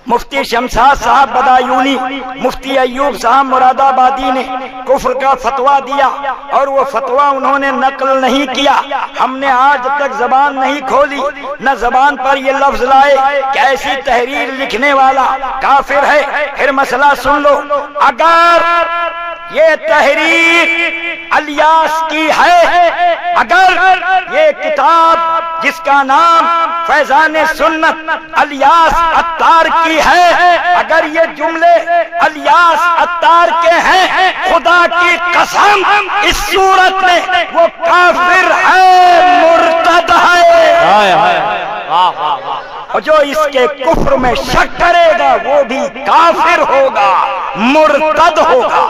مفتی شمشاد صاحب بدایونی، مفتی ایوب صاحب مراد آبادی نے کفر کا فتویٰ دیا اور وہ فتویٰ انہوں نے نقل نہیں کیا. ہم نے آج تک زبان نہیں کھولی، نہ زبان پر یہ لفظ لائے کہ ایسی تحریر لکھنے والا کافر ہے. پھر مسئلہ سن لو، اگر یہ تحریر الیاس کی ہے، اگر یہ کتاب جس کا نام فیضان سنت الیاس عطار کی ہے، اگر یہ جملے الیاس عطار کے ہیں، خدا کی قسم اس صورت میں وہ کافر ہے، مرتد ہے. اور جو اس کے کفر میں شک کرے گا وہ بھی کافر ہوگا، مرتد ہوگا.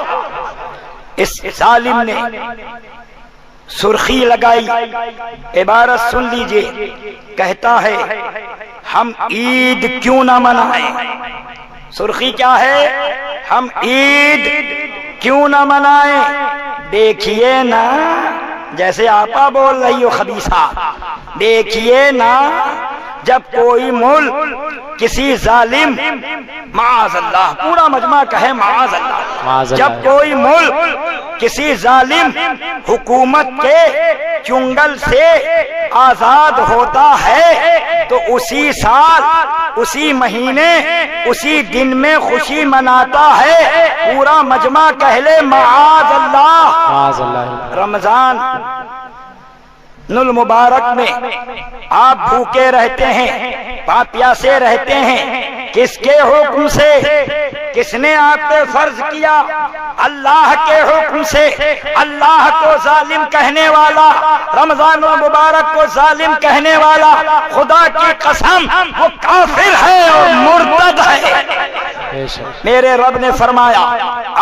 اس ظالم نے سرخی لگائی، عبارت سن لیجئے، کہتا ہے ہم عید کیوں نہ منائیں. سرخی کیا ہے؟ ہم عید کیوں نہ منائیں. دیکھیے نا، جیسے آپا بول رہی ہو خبیثہ، دیکھیے نا جب کوئی ملک کسی ظالم، معاذ اللہ، پورا مجمع کہے معاذ اللہ، جب کوئی ملک کسی ظالم حکومت کے چنگل سے آزاد ہوتا ہے تو اسی سال، اسی مہینے، اسی دن میں خوشی مناتا ہے. پورا مجمع کہلے معاذ اللہ. رمضان المبارک میں آپ بھوکے رہتے ہیں، پیاسے رہتے ہیں، کس کے حکم سے؟ کس نے آپ پہ فرض کیا؟ اللہ کے حکم سے. اللہ کو ظالم کہنے والا، رمضان المبارک کو ظالم کہنے والا، خدا کی قسم وہ کافر ہے اور مرتد ہے. میرے رب نے فرمایا،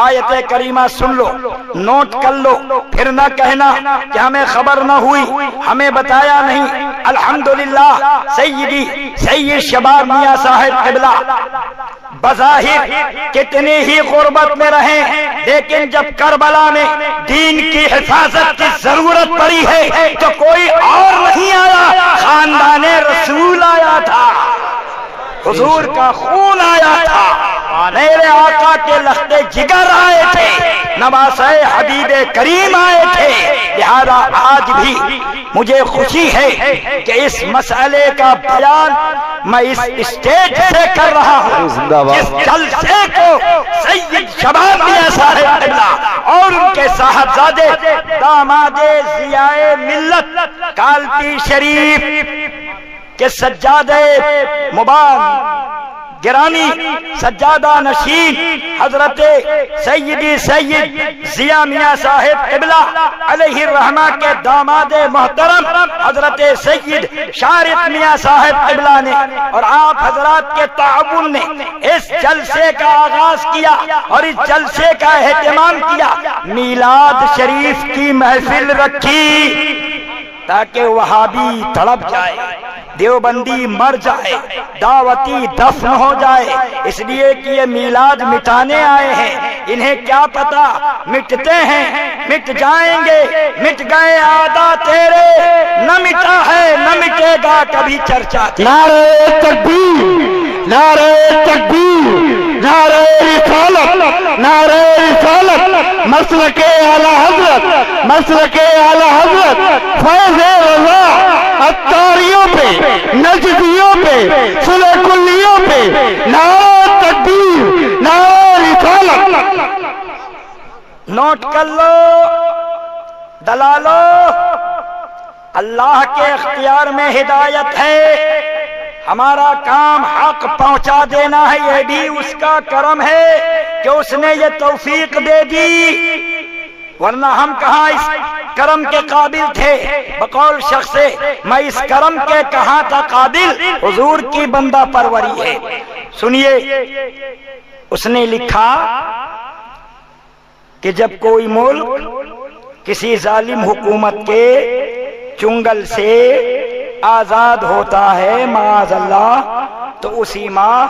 آیت کریمہ سن لو، نوٹ کر لو، پھر نہ کہنا کہ ہمیں خبر نہ ہوئی، ہمیں بتایا نہیں. الحمدللہ سیدی سید شباب میاں صاحب قبلہ بظاہر کتنی ہی غربت میں رہے، لیکن جب کربلا میں دین کی حفاظت کی ضرورت پڑی ہے تو کوئی اور نہیں آیا، خاندان رسول آیا تھا، حضور کا خون آیا تھا، میرے آقا کے لختے جگر آئے تھے، نواسہ حبیب کریم آئے تھے. لہذا آج بھی مجھے خوشی ہے کہ اس مسئلے کا بیان میں اس اسٹیج سے کر رہا ہوں. جس جلسے کو سید شباب میاں صاحب قبلہ اور ان کے صاحبزادے داماد ضیاء ملت کالپی شریف کے سجادے مبارک گرامی سجادہ نشین حضرت سیدی سید ضیاء میاں صاحب قبلہ علیہ الرحمہ کے داماد محترم حضرت سید شارق میاں صاحب قبلہ نے اور آپ حضرات کے تعاون نے اس جلسے کا آغاز کیا اور اس جلسے کا اہتمام کیا. میلاد شریف کی محفل رکھی تاکہ وہابی تڑپ جائے، دیوبندی مر جائے، دعوتی دفن ہو جائے، اس لیے کہ یہ میلاد مٹانے آئے ہیں. انہیں کیا پتا مٹتے ہیں، مٹ جائیں گے، مٹ گئے آدھا تیرے، نہ مٹا ہے نہ مٹے گا کبھی چرچا. نعرہ تکبیر، نعرہ تکبیر، نعرہ رسالت، نعرہ رسالت، مسلک اعلی حضرت، مسلک اعلی حضرت فیض رضا عطاریوں پہ، نجدیوں پہ، صلح کلیوں پہ، نعرہ تکبیر، نعرہ رسالت. نوٹ کر لو دلالو، اللہ کے اختیار میں ہدایت ہے، ہمارا کام حق پہنچا دینا ہے، یہ بھی اس کا کرم ہے کہ اس نے یہ توفیق دے دی، ورنہ ہم کہاں اس کرم کے قابل تھے. بقول شخص سے میں اس کرم کے کہاں تھا قابل، حضور کی بندہ پروری ہے. سنیے، اس نے لکھا کہ جب کوئی ملک کسی ظالم حکومت کے چنگل سے آزاد ہوتا ہے معاذ اللہ تو اسی ماہ،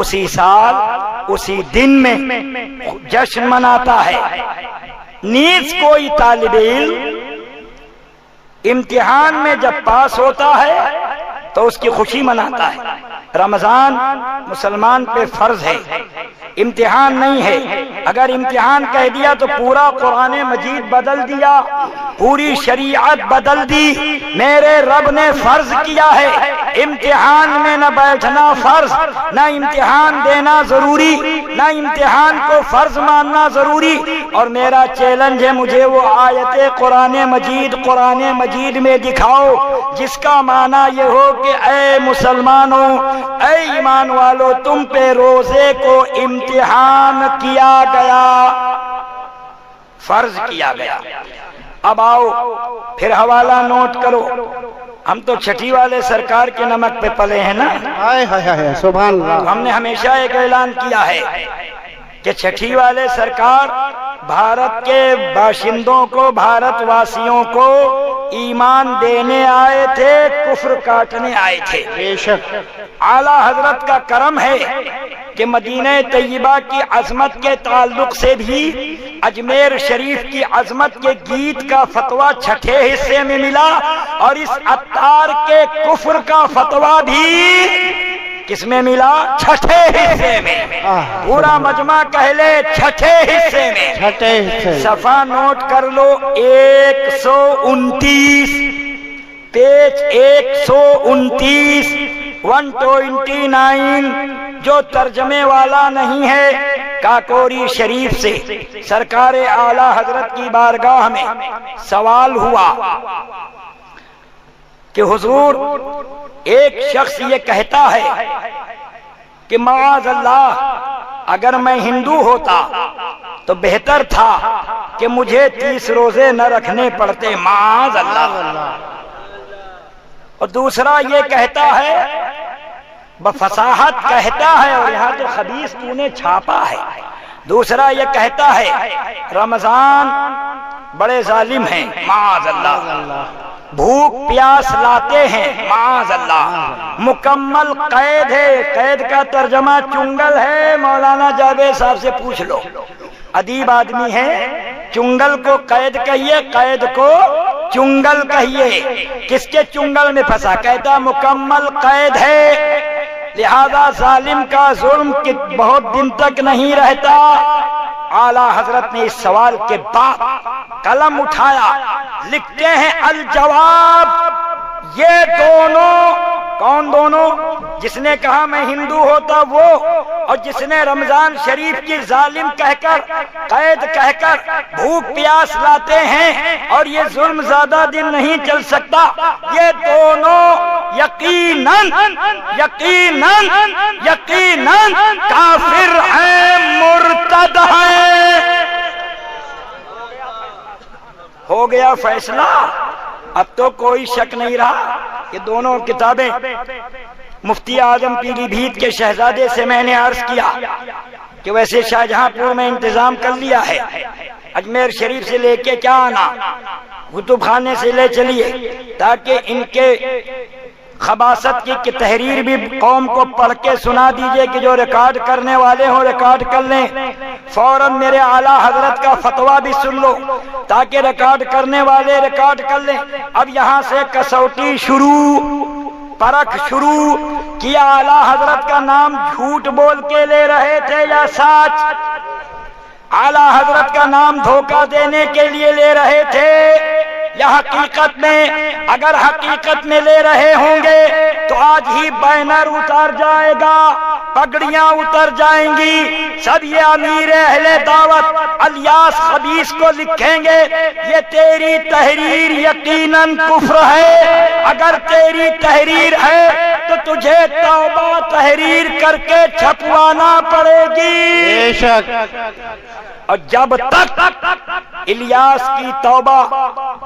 اسی سال، اسی دن میں جشن مناتا ہے. نیز کوئی طالب علم امتحان میں جب پاس ہوتا ہے تو اس کی خوشی مناتا ہے. رمضان مسلمان پہ فرض ہے، امتحان نہیں ہے۔ اگر امتحان کہہ دیا تو پورا قرآن مجید بدل دیا، پوری شریعت بدل دی۔ میرے رب نے فرض کیا ہے، امتحان میں نہ بیٹھنا فرض، نہ امتحان دینا ضروری، نہ امتحان کو فرض ماننا ضروری۔ اور میرا چیلنج ہے، مجھے وہ آیت قرآن مجید میں دکھاؤ جس کا معنی یہ ہو کہ اے مسلمانوں، اے ایمان والو، تم پہ روزے کو امتحان کیا گیا، فرض کیا گیا۔ اب آؤ پھر حوالہ نوٹ کرو، ہم تو چھٹی والے سرکار کے نمک پہ پلے ہیں نا۔ ہائے ہائے ہائے سبحان اللہ۔ ہم نے ہمیشہ ایک اعلان کیا ہے کہ چھٹی والے سرکار بھارت کے باشندوں کو، بھارت واسیوں کو ایمان دینے آئے تھے، کفر کاٹنے آئے تھے۔ بے شک اعلیٰ حضرت کا کرم ہے کہ مدینہ طیبہ کی عظمت کے تعلق سے بھی اجمیر شریف کی عظمت کے گیت کا فتویٰ چھٹے حصے میں ملا، اور اس عطار کے کفر کا فتویٰ بھی کس میں ملا؟ چھٹے حصے میں۔ پورا مجمع کہہ لے چھٹے حصے میں۔ چھٹے حصے۔ صفحہ نوٹ کر لو 129، پیج 129، 129۔ جو ترجمے والا نہیں ہے، کاکوری شریف سے سرکار اعلیٰ حضرت کی بارگاہ میں سوال ہوا کہ حضور، ایک شخص یہ کہتا ہے کہ معاذ اللہ اگر میں ہندو ہوتا تو بہتر تھا کہ مجھے 30 روزے نہ رکھنے پڑتے، معاذ اللہ۔ اور دوسرا یہ کہتا ہے، بفصاحت کہتا ہے، اور یہاں تو خبیث تو نے چھاپا ہے، دوسرا یہ کہتا ہے رمضان بڑے ظالم ہیں، معاذ اللہ، بھوک پیاس لاتے ہیں، معاذ اللہ، مکمل قید ہے۔ قید کا ترجمہ چنگل ہے، مولانا جاوید صاحب سے پوچھ لو، ادیب آدمی ہے۔ چنگل کو قید کہیے، قید کو چنگل کہیے۔ کس کے چنگل میں پھنسا؟ کہتا مکمل قید ہے، لہذا ظالم کا ظلم بہت دن تک نہیں رہتا۔ اعلیٰ حضرت نے اس سوال کے بعد قلم اٹھایا، لکھتے ہیں الجواب، یہ دونوں، کون دونوں؟ جس نے کہا میں ہندو ہوتا وہ، اور جس نے رمضان شریف کی ظالم کہہ کر، قید کہہ کر بھوک پیاس لاتے ہیں اور یہ ظلم زیادہ دن نہیں چل سکتا، یہ دونوں یقیناً کافر ہیں، مرتد ہیں۔ ہو گیا فیصلہ، اب تو کوئی شک نہیں رہا۔ یہ دونوں کتابیں مفتی اعظم پیلی بھیت کے شہزادے سے میں نے عرض کیا کہ ویسے شاہجہاں پور میں انتظام کر لیا ہے، اجمیر شریف سے لے کے کیا آنا، کتب خانے سے لے چلیے، تاکہ ان کے خباثت کی تحریر بھی قوم کو پڑھ کے سنا دیجئے کہ جو ریکارڈ کرنے والے ہوں ریکارڈ کر لیں۔ فوراً میرے اعلیٰ حضرت کا فتویٰ بھی سن لو تاکہ ریکارڈ کرنے والے ریکارڈ کر لیں۔ اب یہاں سے کسوٹی شروع، پرکھ شروع کیا، اعلیٰ حضرت کا نام جھوٹ بول کے لے رہے تھے یا سچ؟ اعلیٰ حضرت کا نام دھوکہ دینے کے لیے لے رہے تھے یا حقیقت میں؟ اگر حقیقت میں لے رہے ہوں گے تو آج ہی بینر اتار جائے گا، پگڑیاں اتر جائیں گی، سب یہ امیر اہل دعوت الیاس خبیث کو لکھیں گے یہ تیری تحریر یقیناً کفر ہے، اگر تیری تحریر ہے تو تجھے توبہ تحریر کر کے چھپوانا پڑے گی۔ بے شک۔ اور جب تک الیاس کی توبہ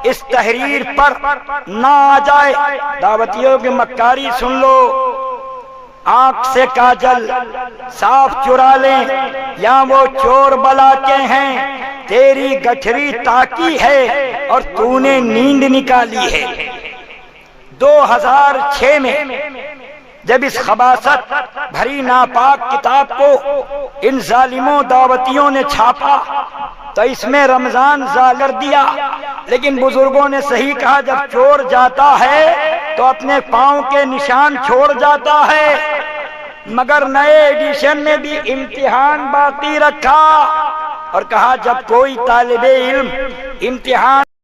اس تحریر پر نہ آ جائے، دعوتیوں کی مکاری سن لو، آنکھ سے کاجل صاف چرا لیں یا وہ چور بلا کے ہیں، تیری گٹھری تاکی ہے اور تو نے نیند نکالی ہے۔ 2006 میں جب اس خباثت بھری ناپاک کتاب کو ان ظالموں دعوتیوں نے چھاپا تو اس میں رمضان ذکر دیا، لیکن بزرگوں نے صحیح کہا جب چور جاتا ہے تو اپنے پاؤں کے نشان چھوڑ جاتا ہے۔ مگر نئے ایڈیشن میں بھی امتحان باقی رکھا اور کہا جب کوئی طالب علم امتحان